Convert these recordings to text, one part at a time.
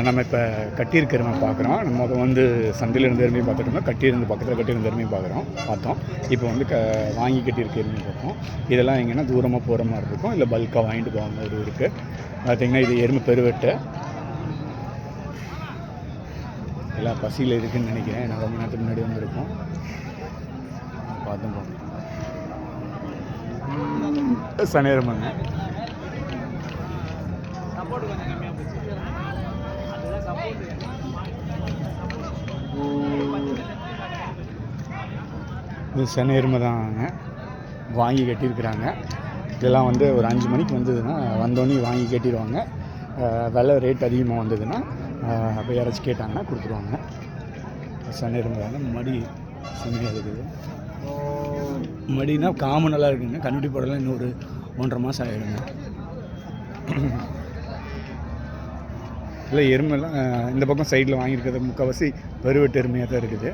நம்ம இப்போ கட்டியிருக்கிறமை பார்க்குறோம். நம்ம வந்து சந்தையில் இருந்த எருமையும் பார்த்துட்டோம்னா கட்டியிருந்து பக்கத்தில் கட்டியிருந்த எருமையும் பார்த்தோம். இப்போ வந்து வாங்கி கட்டியிருக்க எருமையும் பார்ப்போம். இதெல்லாம் எங்கன்னா தூரமாக போகிற மாதிரி இருக்கும், இல்லை பல்காக வாங்கிட்டு போகிற மாதிரி இருக்குது. பார்த்திங்கன்னா இது எருமை பெருவெட்டு. எல்லாம் பசியில் இருக்குதுன்னு நினைக்கிறேன். நான் ரொம்ப நேரத்துக்கு முன்னாடி வந்துருக்கோம். பார்த்தும் போங்க. சனேரமாங்க இது சனேருமை தாங்க வாங்கி கட்டியிருக்கிறாங்க. இதெல்லாம் வந்து ஒரு 5 மணிக்கு வந்ததுன்னா வந்தோடனே வாங்கி கட்டிடுவாங்க. விலை ரேட் அதிகமாக வந்ததுன்னா அப்போ யாராச்சும் கேட்டாங்கன்னா கொடுத்துருவாங்க. சனேருமை தாங்க. மடி செம்மையாக இருக்குது. மடினா காமனெல்லாம் இருக்குங்க. கண்ணுட்டி போடலாம் இன்னும் ஒரு 1.5 மாதம் ஆகிடுங்க. இல்லை எருமைலாம் இந்த பக்கம் சைடில் வாங்கியிருக்கிறது முக்கால்வாசி பெருவெட்டு எருமையாக தான் இருக்குது.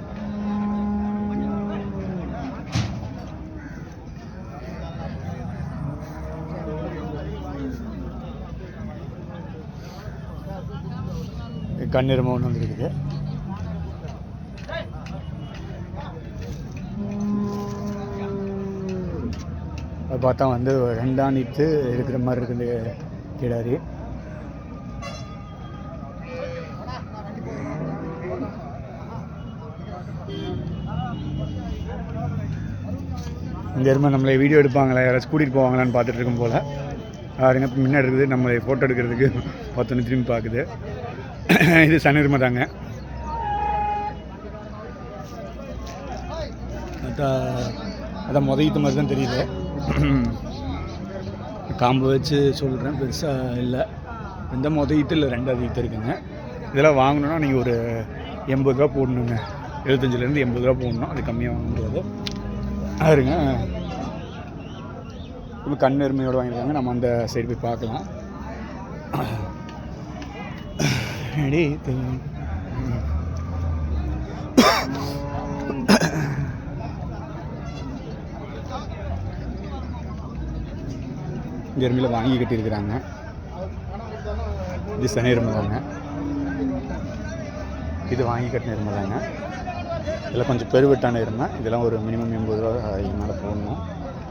கண்ணெருமை ஒன்று வந்துருக்குது. அது பார்த்தா வந்து 2 நீட்டு இருக்கிற மாதிரி இருக்குது கிடாரி. இந்த எருமை நம்மளை வீடியோ எடுப்பாங்களா, யாராச்சும் கூட்டிகிட்டு போவாங்களான்னு பார்த்துட்டு இருக்கும் போல். யாருங்க முன்னாடி இருக்குது, நம்மளை ஃபோட்டோ எடுக்கிறதுக்கு பார்த்தோன்னு திரும்பி பார்க்குது. இது சனெருமை தாங்க. அதான் முதலீட்டு மாதிரி தான் தெரியுது. காம்பு வச்சு சொல்கிறேன், பெருசாக இல்லை. எந்த முதலீட்டு இல்லை, 2 ஈத்து இருக்குங்க. இதெல்லாம் வாங்கணுன்னா நீங்கள் ஒரு 80 ரூபா போடணுங்க. 75லேருந்து 80 ரூபா போடணும். அது கம்மியாக வாங்க முடியாது. அதுங்க இப்போ கண் எருமையோடு வாங்கியிருக்காங்க. நம்ம அந்த சைடு போய் பார்க்கலாம். இந்த எருமையில் வாங்கி கட்டியிருக்கிறாங்க. இது சனி எருமை தாங்க. இது வாங்கி கட்டின எருமை தாங்க. இதெல்லாம் கொஞ்சம் பெருவெட்டான எருமை. இதெல்லாம் ஒரு மினிமம் 80 ரூபா மேலே போடணும்.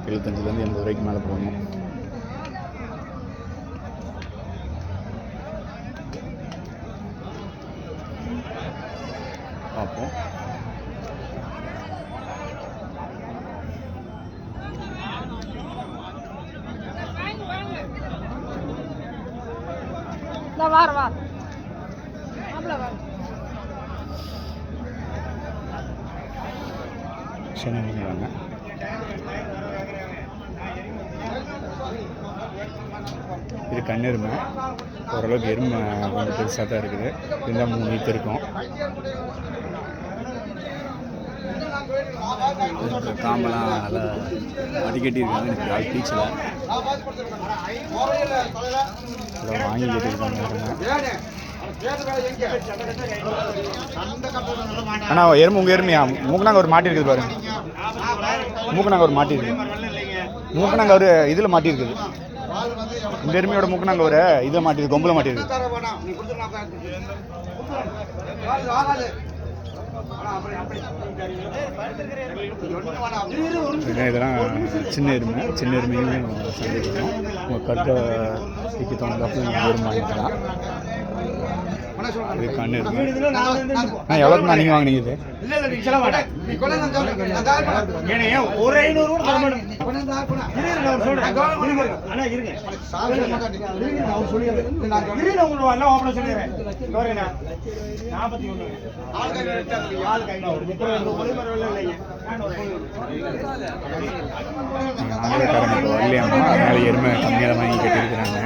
75லேருந்து 80 ரூபாய்க்கு மேலே போடணும். பார்ப்போம். சொன்னாங்க இது கண்ணெருமை. ஓரளவுக்கு எருமை கொஞ்சம் பெருசாக தான் இருக்குது. இருந்தால் 3 ஈத்து இருக்கும். காம்பெல்லாம் நல்லா அடிக்கட்டியிருக்காங்க. எனக்கு ஆள் பீச்சில் வாங்கி கட்டியிருக்காங்க. அண்ணா எருமை உங்கள் எருமையா? மூக்குனாங்க ஒரு மாட்டி இருக்குது பாருங்க. மூக்குனாங்க ஒரு மாட்டி இருக்குது. மூக்குனாங்க ஒரு இதில் மாட்டியிருக்குது. இந்த எருமையோட மூக்குனாங்க ஒரு இதில் மாட்டிருக்கு, கொம்பில் மாட்டிருக்கு. இதெல்லாம் சின்ன எருமை. சின்ன எருமையும் சந்திக்கணும். உங்கள் கருத்தை விற்க தோணுதாப்புல எருமை வாங்கிக்கலாம். இது கண்ணு எருமை. எவ்வளோக்குண்ணா நீங்கள் வாங்கினீங்க? இது ஒரு 500 வரலையாமா, அதனால எருமை கம்மியாக வாங்கி கட்டியிருக்கிறாங்க.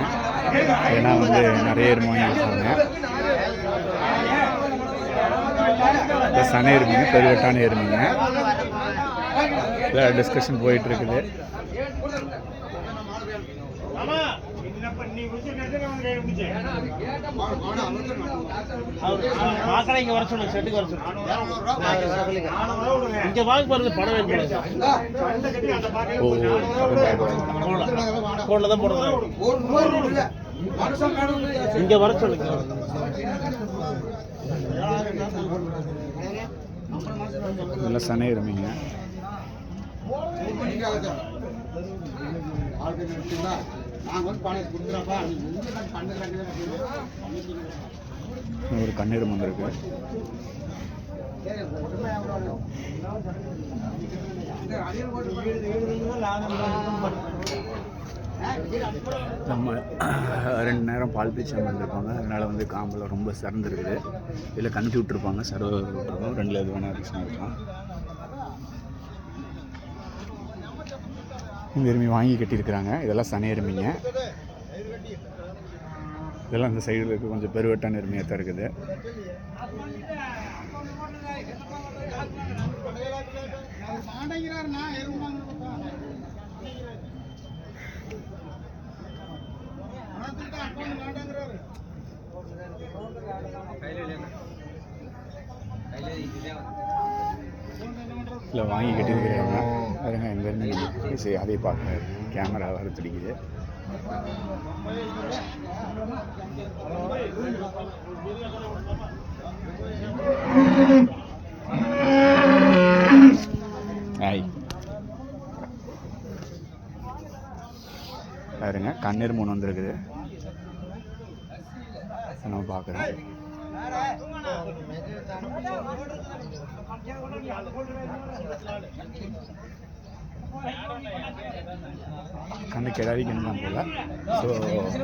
ஏன்னா வந்து நிறைய எருமை வாங்கியிருக்காங்க. சனை எருமைங்க, பெருவெட்டான எருமைங்க. டிஸ்கஷன் போயிட்டு இருக்குது. இங்க வர சொல்லுங்க, செட்டுக்கு வர சொல்லுங்க. இங்க வாங்க பாருங்க, பணம் வைக்கணும். போன்ல தான் போடுறது. இங்க வர சொல்லுங்க. இதெல்லாம் சனை எருமைங்க. ஒரு கண்ணீர் வந்திருக்கு. நம்ம 2 நேரம் பால் பீச்சு வந்துருப்பாங்க. அதனால் வந்து காம்பில் ரொம்ப சிறந்துருக்குது. இதில் கணிச்சு விட்ருப்பாங்க, சர்வ விட்ருக்கோம். 2ல் எது வேணால் இருந்துச்சுன்னா இருக்கலாம். இந்த எருமை வாங்கி கட்டியிருக்கிறாங்க. இதெல்லாம் சனை எருமைங்க. இதெல்லாம் இந்த சைடில் இருக்குது, கொஞ்சம் பெருவட்டான எருமையாக தான் இருக்குது. இல்லை வாங்கி கட்டியிருக்கிறாங்க. அதுங்க எங்கேருந்து சரி அதே பார்க்க கேமரா வர துடிக்குது. பாருங்க கண்ணீர் 3 வந்துருக்குது. நம்ம பார்க்குறோம். கண்ணு கிடாரி கண்ணு தான் போல். ஸோ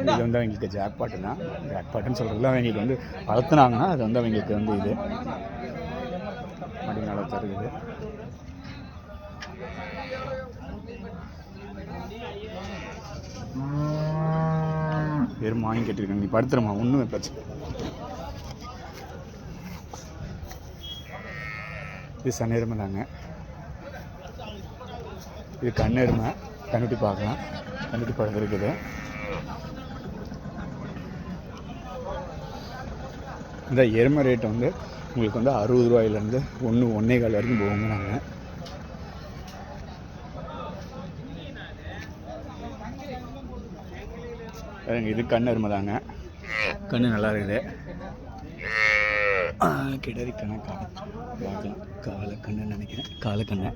இது வந்து அவங்களுக்கு ஜாக்பாட்டு தான். ஜாக்பாட்டுன்னு சொல்கிறதுல அவங்களுக்கு வந்து வளர்த்துனாங்கன்னா அது வந்து அவங்களுக்கு வந்து இது மடிநாள தருகுது. வெறும் வாங்கி கட்டிருக்காங்க. நீ படுத்துறமா ஒன்றும் பிரச்சனை. இது சனை எருமை தாங்க. இது கண்ணெருமை. கண்ணுட்டி பார்க்கலாம். கண்ணுட்டி பழக்கம் இருக்குது. இந்த எருமை ரேட் வந்து உங்களுக்கு வந்து 60 ரூபாயிலேருந்து 1.25 வரைக்கும் போகுங்க. நாங்கள் இது கண்ணெருமை தாங்க. கண்ணு நல்லா இருக்குது. கிடரி கண்ணை பார்க்கலாம். காலக்கண்ணு நினைக்கிறேன். காலக்கண்ணை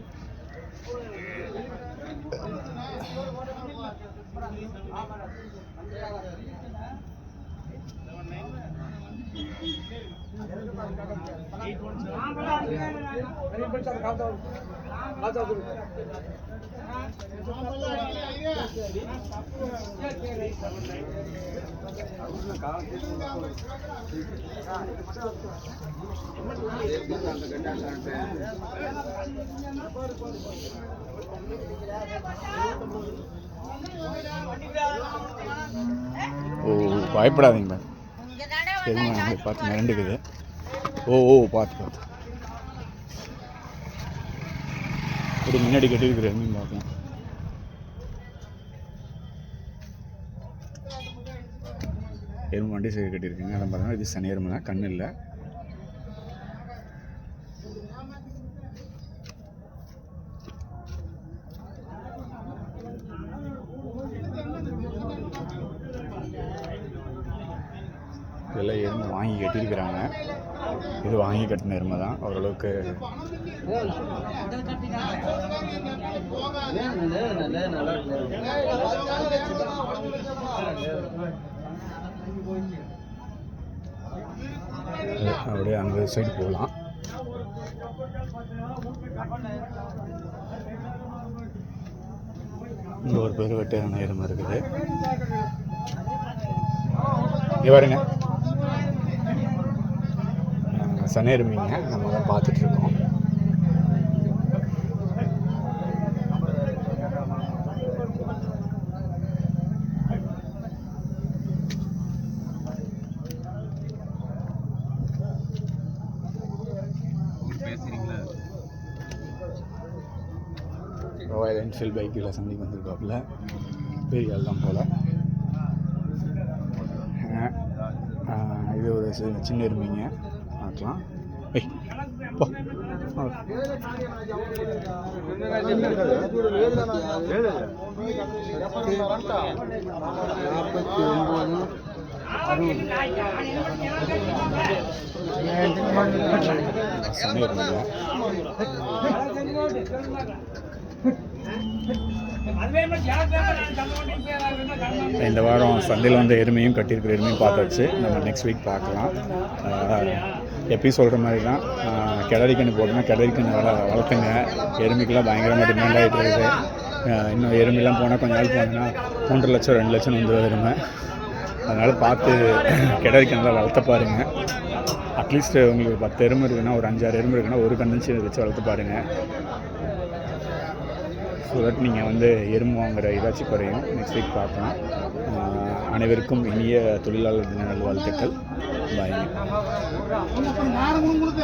பயப்படாதீங்க. பார்த்து மிரண்டுக்குது. பார்த்து இப்படி முன்னாடி கட்டியிருக்கிற எருமையும் பார்க்கலாம். எருமை வண்டி சைடு கட்டியிருக்குங்க. அதை பார்த்தோம்னா இது சனி எருமை தான். கண்ணு இல்லை. இதெல்லாம் எருமை வாங்கி கட்டியிருக்கிறாங்க. இது வாங்கி கட்டின எருமை தான். ஓரளவுக்கு அப்படியே அந்த சைடு போகலாம். இங்கே ஒரு பேர் வெட்டான எருமை இருக்குது. இங்கே பாருங்க சனை எருமைங்க. நம்ம தான் பார்த்துட்ருக்கோம். ராயல் என்ஃபீல்ட் பைக்கில் சந்தைக்கு வந்திருக்காப்புல. பெரிய ஆள் தான் போல். இது ஒரு சின்ன எருமைங்க பார்க்கலாம். ஏய், போ. இந்த வாரம் சந்தையில் வந்து எருமையும் கட்டியிருக்கிற எருமையும் பார்த்தாச்சு. நம்ம நெக்ஸ்ட் வீக் பார்க்கலாம். எப்பயும் சொல்கிற மாதிரி தான், கிடரிக்கன்று போட்டோன்னா கிடரிக்கன்று வளர்த்துங்க. எருமைக்கெல்லாம் பயங்கரமாக டிமாண்ட் ஆகிட்டு இருக்குது. இன்னும் எருமைலாம் போனால் கொஞ்சம் நாள் போனோன்னா 3 லட்சம் 2 லட்சம் வந்துடும் எருமை. அதனால் பார்த்து கிடரிக்கன்றுலாம் வளர்த்த பாருங்கள். அட்லீஸ்ட் உங்களுக்கு 10 எருமை இருக்குன்னா, ஒரு 5-6 எருமை இருக்குன்னா ஒரு கண்டன்சி வச்சு வளர்த்து பாருங்கள். ஸோ தட் நீங்கள் வந்து எறும்பு வாங்குகிற ஏதாச்சும் குறையும். நெக்ஸ்ட் வீக் பார்க்கலாம். அனைவருக்கும் இனிய தொழிலாளர் தின நல்வாழ்த்துக்கள். பாய்.